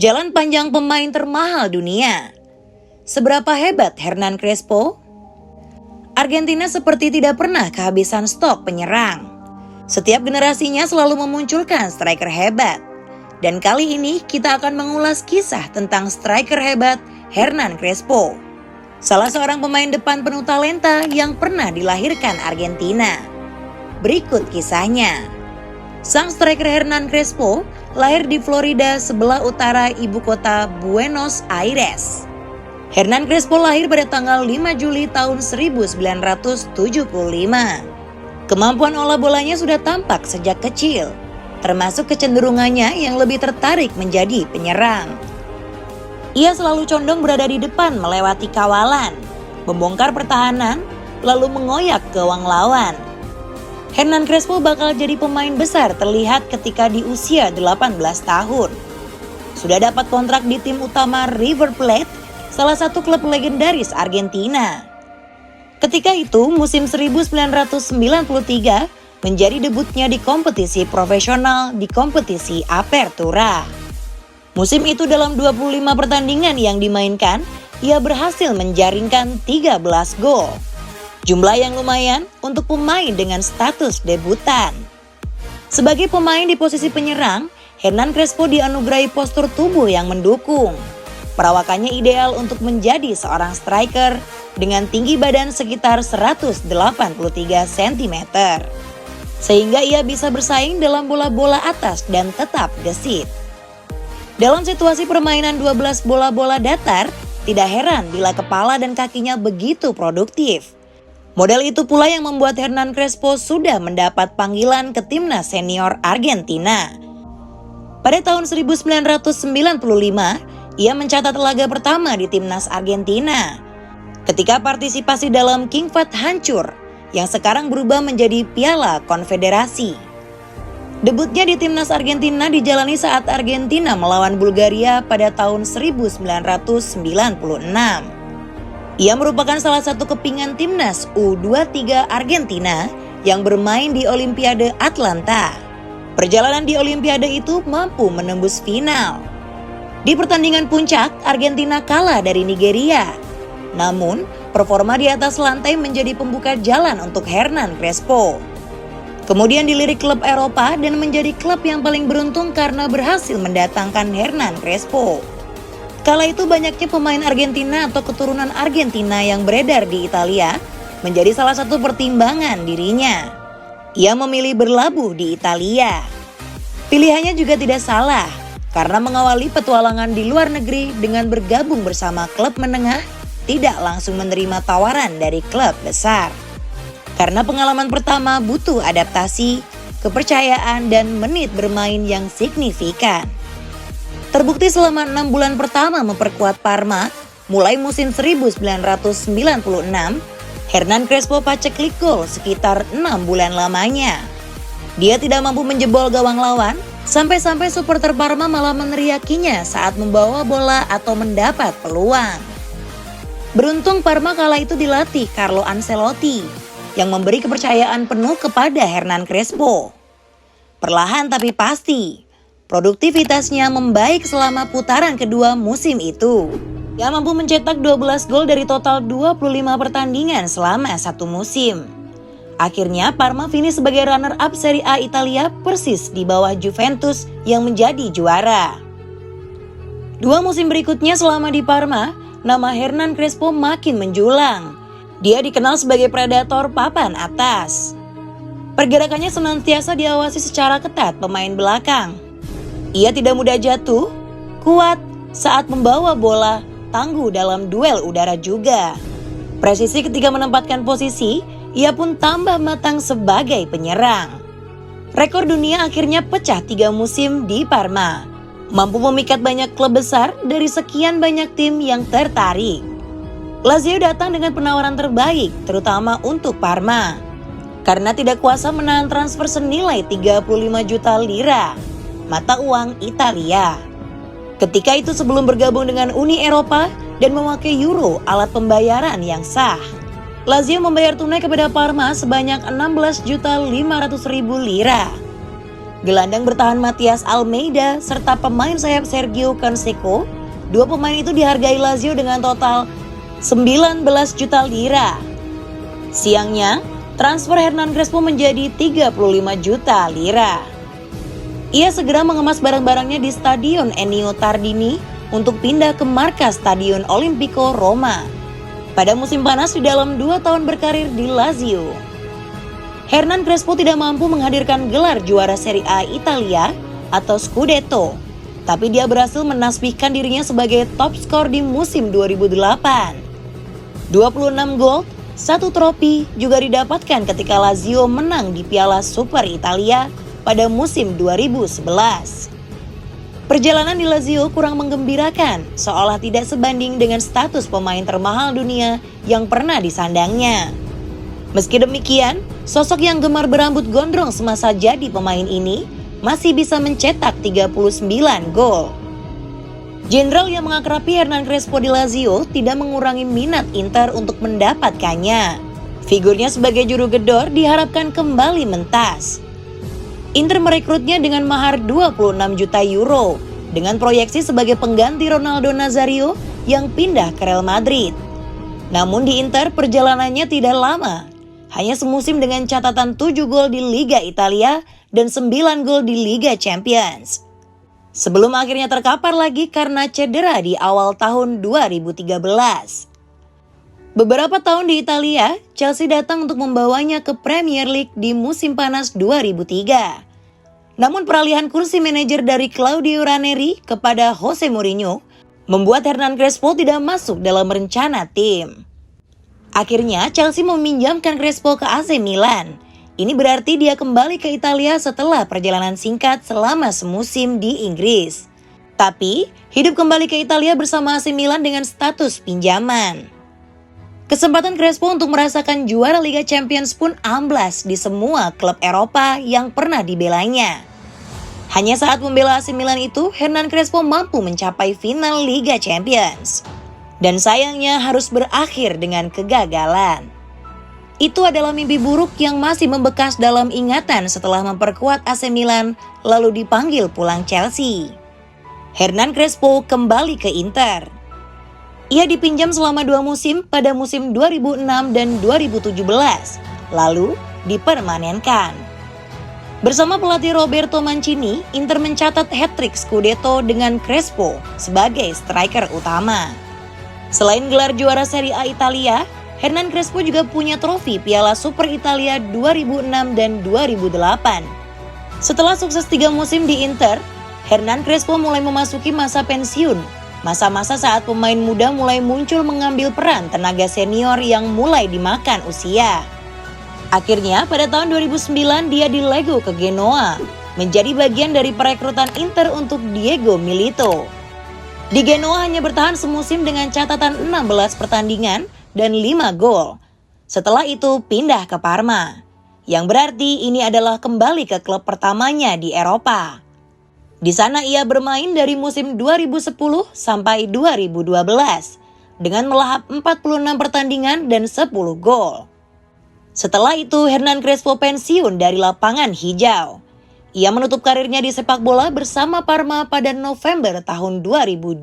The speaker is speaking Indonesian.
Jalan panjang pemain termahal dunia. Seberapa hebat Hernan Crespo? Argentina seperti tidak pernah kehabisan stok penyerang. Setiap generasinya selalu memunculkan striker hebat. Dan kali ini kita akan mengulas kisah tentang striker hebat Hernan Crespo. Salah seorang pemain depan penuh talenta yang pernah dilahirkan Argentina. Berikut kisahnya. Sang striker Hernan Crespo lahir di Florida sebelah utara ibu kota Buenos Aires. Hernan Crespo lahir pada tanggal 5 Juli tahun 1975. Kemampuan olah bolanya sudah tampak sejak kecil, termasuk kecenderungannya yang lebih tertarik menjadi penyerang. Ia selalu condong berada di depan melewati kawalan, membongkar pertahanan, lalu mengoyak gawang lawan. Hernan Crespo bakal jadi pemain besar terlihat ketika di usia 18 tahun. Sudah dapat kontrak di tim utama River Plate, salah satu klub legendaris Argentina. Ketika itu musim 1993 menjadi debutnya di kompetisi profesional di kompetisi Apertura. Musim itu dalam 25 pertandingan yang dimainkan, ia berhasil menjaringkan 13 gol. Jumlah yang lumayan untuk pemain dengan status debutan. Sebagai pemain di posisi penyerang, Hernan Crespo dianugerahi postur tubuh yang mendukung. Perawakannya ideal untuk menjadi seorang striker dengan tinggi badan sekitar 183 cm. Sehingga ia bisa bersaing dalam bola-bola atas dan tetap gesit. Dalam situasi permainan 12 bola-bola datar, tidak heran bila kepala dan kakinya begitu produktif. Modal itu pula yang membuat Hernan Crespo sudah mendapat panggilan ke timnas senior Argentina. Pada tahun 1995, ia mencatat laga pertama di timnas Argentina. Ketika partisipasi dalam King Fahd hancur, yang sekarang berubah menjadi Piala Konfederasi. Debutnya di timnas Argentina dijalani saat Argentina melawan Bulgaria pada tahun 1996. Ia merupakan salah satu kepingan timnas U23 Argentina yang bermain di Olimpiade Atlanta. Perjalanan di Olimpiade itu mampu menembus final. Di pertandingan puncak, Argentina kalah dari Nigeria. Namun, performa di atas lantai menjadi pembuka jalan untuk Hernan Crespo. Kemudian dilirik klub Eropa dan menjadi klub yang paling beruntung karena berhasil mendatangkan Hernan Crespo. Kala itu banyaknya pemain Argentina atau keturunan Argentina yang beredar di Italia menjadi salah satu pertimbangan dirinya. Ia memilih berlabuh di Italia. Pilihannya juga tidak salah karena mengawali petualangan di luar negeri dengan bergabung bersama klub menengah tidak langsung menerima tawaran dari klub besar. Karena pengalaman pertama butuh adaptasi, kepercayaan dan menit bermain yang signifikan. Terbukti selama 6 bulan pertama memperkuat Parma, mulai musim 1996, Hernan Crespo paceklik gol sekitar 6 bulan lamanya. Dia tidak mampu menjebol gawang lawan, sampai-sampai supporter Parma malah meneriakinya saat membawa bola atau mendapat peluang. Beruntung Parma kala itu dilatih Carlo Ancelotti, yang memberi kepercayaan penuh kepada Hernan Crespo. Perlahan tapi pasti, produktivitasnya membaik selama putaran kedua musim itu. Ia mampu mencetak 12 gol dari total 25 pertandingan selama satu musim. Akhirnya Parma finish sebagai runner-up Serie A Italia persis di bawah Juventus yang menjadi juara. 2 musim berikutnya selama di Parma, nama Hernan Crespo makin menjulang. Dia dikenal sebagai predator papan atas. Pergerakannya senantiasa diawasi secara ketat pemain belakang. Ia tidak mudah jatuh, kuat saat membawa bola, tangguh dalam duel udara juga. Presisi ketika menempatkan posisi, ia pun tambah matang sebagai penyerang. Rekor dunia akhirnya pecah 3 musim di Parma, mampu memikat banyak klub besar dari sekian banyak tim yang tertarik. Lazio datang dengan penawaran terbaik, terutama untuk Parma, karena tidak kuasa menahan transfer senilai 35 juta lira. Mata uang Italia. Ketika itu sebelum bergabung dengan Uni Eropa dan memakai euro alat pembayaran yang sah. Lazio membayar tunai kepada Parma sebanyak 16.500.000 lira. gelandang bertahan Matias Almeida, serta pemain sayap Sergio Canseco. Dua pemain itu dihargai Lazio dengan total 19 juta lira. Siangnya, transfer Hernan Crespo menjadi 35 juta lira. Ia segera mengemas barang-barangnya di Stadion Ennio Tardini untuk pindah ke markas Stadion Olimpico Roma pada musim panas di dalam 2 tahun berkarir di Lazio. Hernan Crespo tidak mampu menghadirkan gelar juara Serie A Italia atau Scudetto, tapi dia berhasil menasbihkan dirinya sebagai top skor di musim 2008. 26 gol, 1 trofi juga didapatkan ketika Lazio menang di Piala Super Italia pada musim 2011. Perjalanan di Lazio kurang menggembirakan, seolah tidak sebanding dengan status pemain termahal dunia yang pernah disandangnya. Meski demikian, sosok yang gemar berambut gondrong semasa jadi pemain ini masih bisa mencetak 39 gol. Jenderal yang mengakrabi Hernan Crespo di Lazio tidak mengurangi minat Inter untuk mendapatkannya. Figurnya sebagai juru gedor diharapkan kembali mentas. Inter merekrutnya dengan mahar 26 juta euro dengan proyeksi sebagai pengganti Ronaldo Nazario yang pindah ke Real Madrid. Namun di Inter perjalanannya tidak lama. Hanya semusim dengan catatan 7 gol di Liga Italia dan 9 gol di Liga Champions. Sebelum akhirnya terkapar lagi karena cedera di awal tahun 2013. Beberapa tahun di Italia, Chelsea datang untuk membawanya ke Premier League di musim panas 2003. Namun peralihan kursi manajer dari Claudio Ranieri kepada Jose Mourinho membuat Hernan Crespo tidak masuk dalam rencana tim. Akhirnya Chelsea meminjamkan Crespo ke AC Milan. Ini berarti dia kembali ke Italia setelah perjalanan singkat selama semusim di Inggris. Tapi, hidup kembali ke Italia bersama AC Milan dengan status pinjaman. Kesempatan Crespo untuk merasakan juara Liga Champions pun amblas di semua klub Eropa yang pernah dibelanya. Hanya saat membela AC Milan itu, Hernan Crespo mampu mencapai final Liga Champions. Dan sayangnya harus berakhir dengan kegagalan. Itu adalah mimpi buruk yang masih membekas dalam ingatan setelah memperkuat AC Milan lalu dipanggil pulang Chelsea. Hernan Crespo kembali ke Inter. Ia dipinjam selama 2 musim pada musim 2006 dan 2017, lalu dipermanenkan. Bersama pelatih Roberto Mancini, Inter mencatat hat-trick Scudetto dengan Crespo sebagai striker utama. Selain gelar juara Serie A Italia, Hernan Crespo juga punya trofi Piala Super Italia 2006 dan 2008. Setelah sukses 3 musim di Inter, Hernan Crespo mulai memasuki masa pensiun. Masa-masa saat pemain muda mulai muncul mengambil peran tenaga senior yang mulai dimakan usia. Akhirnya pada tahun 2009 dia dilego ke Genoa, menjadi bagian dari perekrutan Inter untuk Diego Milito. Di Genoa hanya bertahan semusim dengan catatan 16 pertandingan dan 5 gol. Setelah itu pindah ke Parma, yang berarti ini adalah kembali ke klub pertamanya di Eropa. Di sana ia bermain dari musim 2010 sampai 2012 dengan melahap 46 pertandingan dan 10 gol. Setelah itu Hernan Crespo pensiun dari lapangan hijau. Ia menutup karirnya di sepak bola bersama Parma pada November tahun 2012.